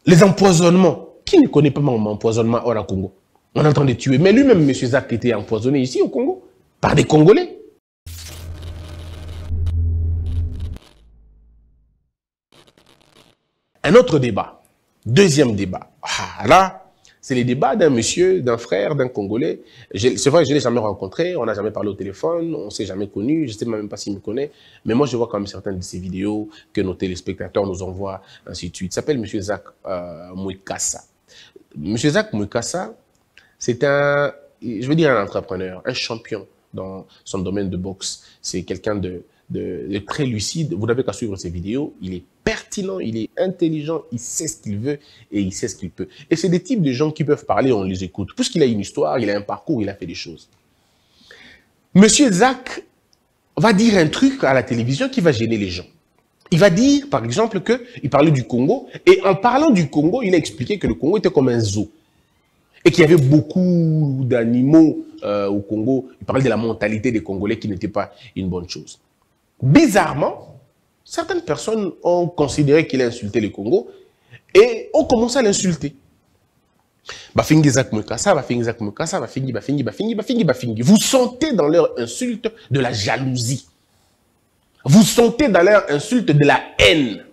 Les empoisonnements. Qui ne connaît pas l'empoisonnement au Congo? On est en train de tuer. Mais lui-même, M. Zak, était empoisonné ici au Congo par des Congolais. Un autre débat. Deuxième débat. Ah, là, c'est les débats d'un monsieur, d'un frère, d'un Congolais. C'est vrai, je ne l'ai jamais rencontré, on n'a jamais parlé au téléphone, on ne s'est jamais connu, je ne sais même pas s'il me connaît. Mais moi, je vois quand même certaines de ces vidéos que nos téléspectateurs nous envoient, ainsi de suite. Il s'appelle M. Zak Mouikassa. M. Zak Mouikassa, c'est un, je veux dire un entrepreneur, un champion dans son domaine de boxe. C'est quelqu'un de très lucide. Vous n'avez qu'à suivre ses vidéos. Il est pertinent, il est intelligent, il sait ce qu'il veut et il sait ce qu'il peut. Et c'est des types de gens qui peuvent parler, on les écoute. Puisqu'il a une histoire, il a un parcours, il a fait des choses. Monsieur Zak va dire un truc à la télévision qui va gêner les gens. Il va dire, par exemple, qu'il parlait du Congo. Et en parlant du Congo, il a expliqué que le Congo était comme un zoo. Et qu'il y avait beaucoup d'animaux au Congo. Il parlait de la mentalité des Congolais qui n'était pas une bonne chose. Bizarrement, certaines personnes ont considéré qu'il a insulté le Congo et ont commencé à l'insulter. Bafingi Zak Mouikassa, Bafingi Zak Mouikassa, Bafingi. Vous sentez dans leur insulte de la jalousie. Vous sentez dans leur insulte de la haine.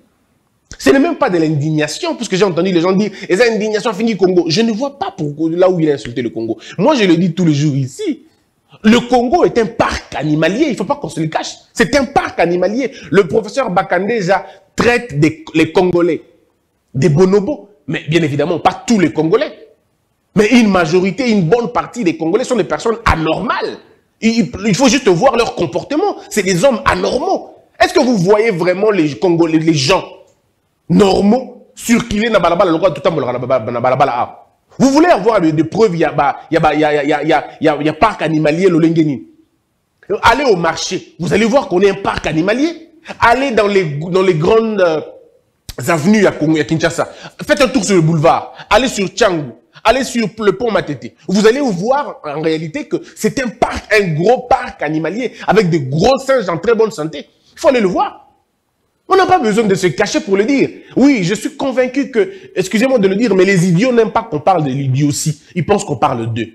Ce n'est même pas de l'indignation, puisque j'ai entendu les gens dire « Et ça, indignation, Fingi Congo ». Je ne vois pas pourquoi là où il a insulté le Congo. Moi, je le dis tous les jours ici. Le Congo est un parc animalier, il ne faut pas qu'on se le cache. C'est un parc animalier. Le professeur Bakandeja traite les Congolais des bonobos. Mais bien évidemment, pas tous les Congolais. Mais une majorité, une bonne partie des Congolais sont des personnes anormales. Il faut juste voir leur comportement. C'est des hommes anormaux. Est-ce que vous voyez vraiment les Congolais, les gens normaux, circuler dans balabala, le roi tout le temps, vous voulez avoir des preuves, il y a parc animalier, l'Olengeni. Allez au marché, vous allez voir qu'on est un parc animalier. Allez dans les grandes avenues à Kinshasa. Faites un tour sur le boulevard. Allez sur Tchangou. Allez sur le pont Matete. Vous allez voir en réalité que c'est un parc, un gros parc animalier avec de gros singes en très bonne santé. Il faut aller le voir. On n'a pas besoin de se cacher pour le dire. Oui, je suis convaincu que, excusez-moi de le dire, mais les idiots n'aiment pas qu'on parle de l'idiotie. Ils pensent qu'on parle d'eux.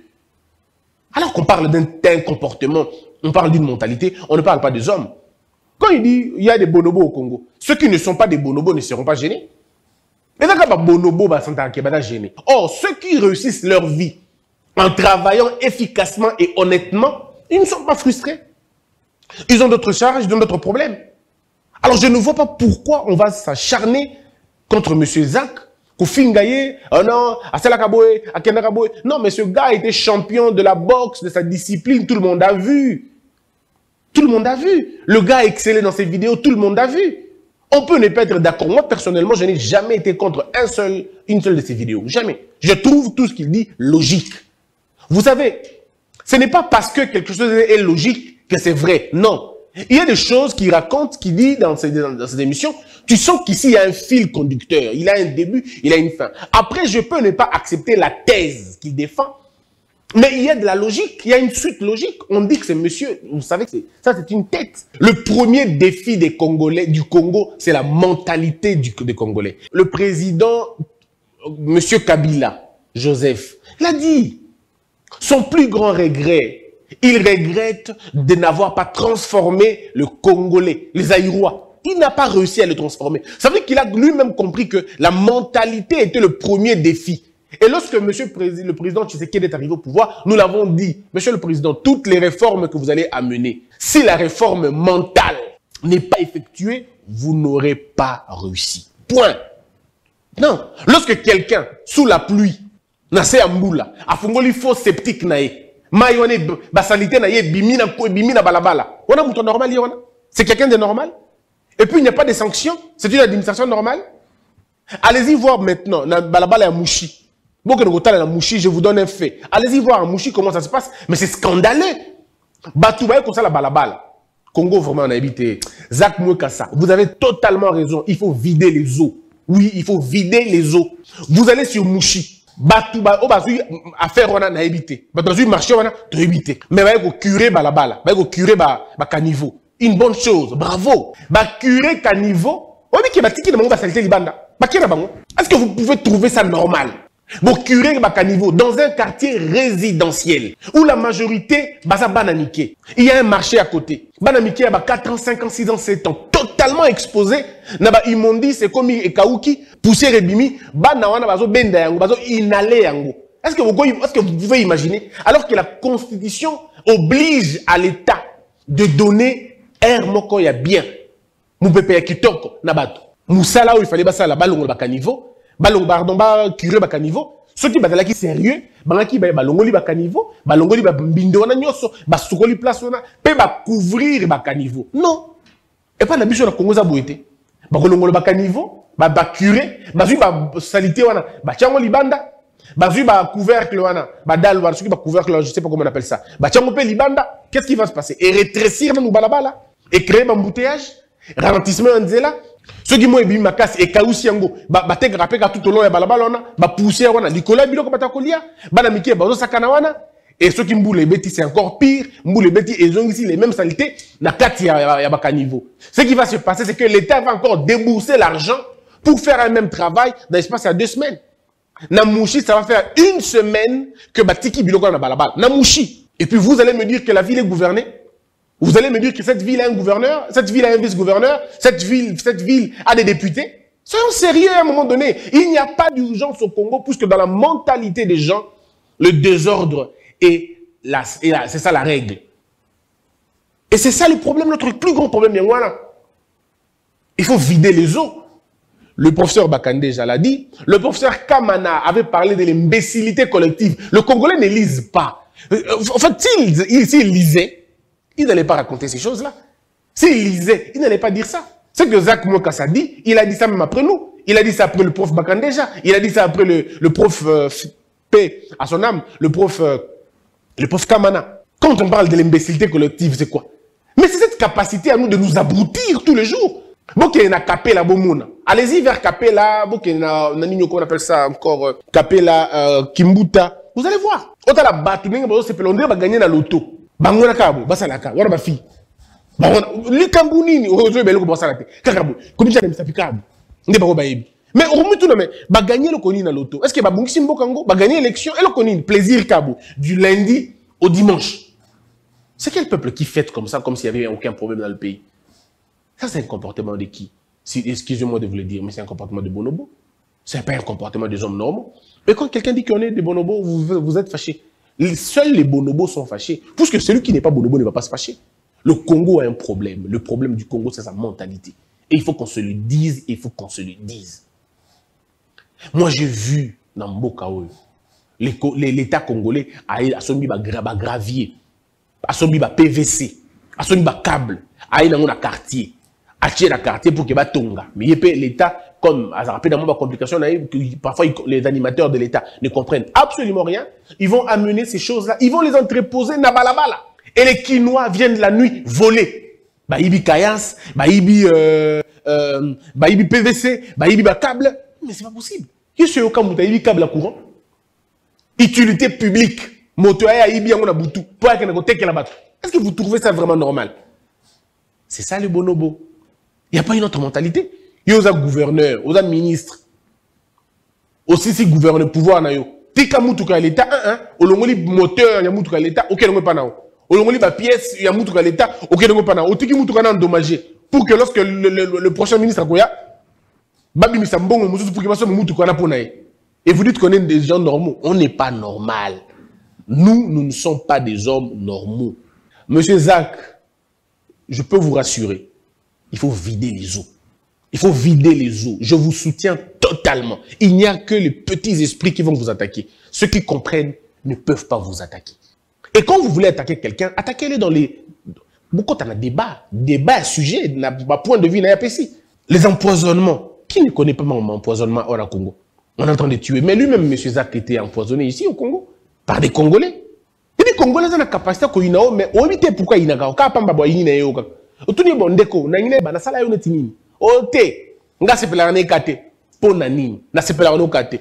Alors qu'on parle d'un tel comportement, on parle d'une mentalité, on ne parle pas des hommes. Quand il dit il y a des bonobos au Congo, ceux qui ne sont pas des bonobos ne seront pas gênés. Mais d'accord, bonobo, gênés. Or, ceux qui réussissent leur vie en travaillant efficacement et honnêtement, ils ne sont pas frustrés. Ils ont d'autres charges, ils ont d'autres problèmes. Alors, je ne vois pas pourquoi on va s'acharner contre M. Zak, Kofingaye, oh non, Aselakaboe, Akenakaboe. Non, mais ce gars était champion de la boxe, de sa discipline, tout le monde a vu. Tout le monde a vu. Le gars a excellé dans ses vidéos, tout le monde a vu. On peut ne pas être d'accord. Moi, personnellement, je n'ai jamais été contre une seule de ses vidéos. Jamais. Je trouve tout ce qu'il dit logique. Vous savez, ce n'est pas parce que quelque chose est logique que c'est vrai. Non. Il y a des choses qu'il raconte, qu'il dit dans ses émissions. Tu sens qu'ici, il y a un fil conducteur. Il a un début, il a une fin. Après, je peux ne pas accepter la thèse qu'il défend. Mais il y a de la logique. Il y a une suite logique. On dit que c'est monsieur. Vous savez que ça, c'est une tête. Le premier défi des Congolais, du Congo, c'est la mentalité des Congolais. Le président, monsieur Kabila, Joseph, l'a dit. Son plus grand regret, il regrette de n'avoir pas transformé le Congolais, les Aïrois. Il n'a pas réussi à le transformer. Ça veut dire qu'il a lui-même compris que la mentalité était le premier défi. Et lorsque le président Tshisekedi est arrivé au pouvoir, nous l'avons dit, monsieur le président, toutes les réformes que vous allez amener, si la réforme mentale n'est pas effectuée, vous n'aurez pas réussi. Point. Non. Lorsque quelqu'un, sous la pluie, n'a pas amboula, a fongoli faux sceptique nae, maïwane basalite nae, bimina balabala. On a un normal, c'est quelqu'un de normal. Et puis il n'y a pas de sanctions, c'est une administration normale. Allez-y voir maintenant, na balabala ya mouchi. Je vous donne un fait. Allez-y voir en Mouchi comment ça se passe. Mais c'est scandaleux. Batoubaye comme ça la balabala. Congo, vraiment, on a évité. Zak Mouikassa, vous avez totalement raison. Il faut vider les eaux. Oui, il faut vider les eaux. Vous allez sur Mouchi. Batoubaye, oh, bazoui, affaire, on a évité. Bazoui, marché, on a évité. Mais vous allez curer balabala. Vous allez curer caniveau. Une bonne chose. Bravo. Curer caniveau. On dit que batiki ne m'a pas salité libanda. Est-ce que vous pouvez trouver ça normal? Bon, curé Bakanivo, dans un quartier résidentiel, où la majorité, basa bananiké. Il y a un marché à côté. Bananiké, a 4 ans, 5 ans, 6 ans, 7 ans, totalement exposé. Naba immondi, c'est comme Ekaouki, poussière et bimi, banawana bazo benda yango, bazo inhalé yango. Est-ce que vous pouvez imaginer? Alors que la Constitution oblige à l'État de donner air moko ya bien. Moupepe ya kitoko, nabato. Moussala où il fallait basa la balongo Bakanivo. Balongo pardon ba curé Bakanivo. Ceux qui bazalaki sérieux, bangaki ba balongoli Bakanivo, balongoli ba mbindo na nyoso, ba sukoli place wana, pe ba couvrir Bakanivo. Non. Et pas na biso na Congo za boité. Ba kolongolo Bakanivo, ba curé, ba zui ba salité wana, ba tiango libanda, ba zui ba couvercle wana, ba dal wana, ceux qui ba couvercle, je sais pas comment on appelle ça. Ba tiango pe libanda, qu'est-ce qui va se passer? Et rétrécir nous balabala et créer un embouteillage, ralentissement en zela. Ceux qui m'ont ébi ma casse et kaousi yango, ba te grappé tout au long ya balabala wana, ba pousser wana, Nicolas biloko batakolia, ba na miké bazo sakana wana, et ceux qui m'boulent les bêtis c'est encore pire, m'boulent les bêtis ils ont ici les mêmes saletés, na kati ya Bakanivo. Ce qui va se passer c'est que l'État va encore débourser l'argent pour faire un même travail dans l'espace à 2 semaines. Na mouchi ça va faire 1 semaine que batiki biloko na balabala. Na mouchi. Et puis vous allez me dire que la ville est gouvernée. Vous allez me dire que cette ville a un gouverneur, cette ville a un vice-gouverneur, cette ville a des députés. Soyons sérieux à un moment donné. Il n'y a pas d'urgence au Congo, puisque dans la mentalité des gens, le désordre est là. C'est ça la règle. Et c'est ça le problème, notre plus grand problème. Voilà. Il faut vider les eaux. Le professeur Bakande l'a dit. Le professeur Kamana avait parlé de l'imbécilité collective. Le Congolais ne lise pas. En fait, s'il lisait, il n'allait pas raconter ces choses-là. S'il lisait, il n'allait pas dire ça. C'est que Zach Mokassa dit, il a dit ça même après nous. Il a dit ça après le prof Bakandeja. Il a dit ça après le prof P, à son âme, le prof Kamana. Quand on parle de l'imbécilité collective, c'est quoi? Mais c'est cette capacité à nous de nous abrutir tous les jours. Bokena Kapela Bomona. Allez-y vers Kapela, Bokena, comment on appelle ça encore, Kapela, Kimbuta. Vous allez voir. Autant la batte, c'est pelondé, va gagner la loto. Bangona kabo, basalaka, wana ba fi. Li kambunini, ozo beloko basalate. Kakabo, comme ça ça pikabo. Ndé ba ba yebi. Mais au mutu na mais ba gagner le koni na loto. Est-ce que ba bungisi mbokango, ba gagner l'élection et le koni plaisir kabo du lundi au dimanche. C'est quel peuple qui fête comme ça comme s'il y avait aucun problème dans le pays? Ça c'est un comportement de qui? Excusez-moi de vous le dire, mais c'est un comportement de bonobo. C'est pas un comportement des hommes normaux. Et quand quelqu'un dit qu'on est des bonobos, vous êtes fâchés. Seuls les bonobos sont fâchés. Puisque celui qui n'est pas bonobo ne va pas se fâcher. Le Congo a un problème. Le problème du Congo, c'est sa mentalité. Et il faut qu'on se le dise, il faut qu'on se le dise. Moi, j'ai vu dans Mbokaoui, l'État congolais a son gravier, a son PVC, a son câble, a dans un quartier, a tiré le quartier pour qu'il y ait tonga. Mais l'État, comme à rappelle dans ma complication, parfois les animateurs de l'État ne comprennent absolument rien. Ils vont amener ces choses-là, ils vont les entreposer na balabala. Et les Quinois viennent la nuit voler. Baïbi Kayas, Baïbi PVC, Baïbi câble. Mais c'est pas possible. Qui c'est au cas où Baïbi câble à courant? Utilité publique. Motoya Ibi Angona Boutou. Est-ce que vous trouvez ça vraiment normal? C'est ça le bonobo. Il n'y a pas une autre mentalité. Il y a un gouverneur, il y a un ministre. Aussi, si gouverneur pouvoir, il y a tika mutuka l'État, au longoli moteur, il y a mutuka l'État, ok, non, pas non. Au longoli ba pièce, il y a mutuka l'État, ok, non, pas non. Au tiki mutuka n'a endommagé. Pour que lorsque le prochain ministre Akoya, babi misambongo, pour qu'il passe mutuka n'a pas. Et vous dites qu'on est des gens normaux. On n'est pas normal. Nous ne sommes pas des hommes normaux. Monsieur Zach, je peux vous rassurer. Il faut vider les eaux. Il faut vider les eaux. Je vous soutiens totalement. Il n'y a que les petits esprits qui vont vous attaquer. Ceux qui comprennent ne peuvent pas vous attaquer. Et quand vous voulez attaquer quelqu'un, attaquez-le dans les... Beaucoup de débats. Débat, sujet, ma point de vue, n'a pas ici. Les empoisonnements. Qui ne connaît pas mon empoisonnement au Congo? On est en train de tuer. Mais lui-même, M. Zach, était empoisonné ici au Congo. Par des Congolais. Et les Congolais ont la capacité qu'on ait, mais on évite pourquoi il n'y a pas. Quand on a eu Otuni bondeko na ngine ba na sala yo neti nini ote nga sepela na ekate po na nini na sepela na okate.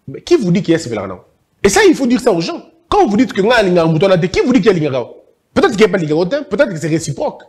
Mais qui vous dit qu'il y a sepela na? Et ça il faut dire ça aux gens. Quand vous dites que nga linga mutona te, qui vous dit qu'il y a linga? Peut-être qu'il n'y a pas linga, peut-être que c'est réciproque.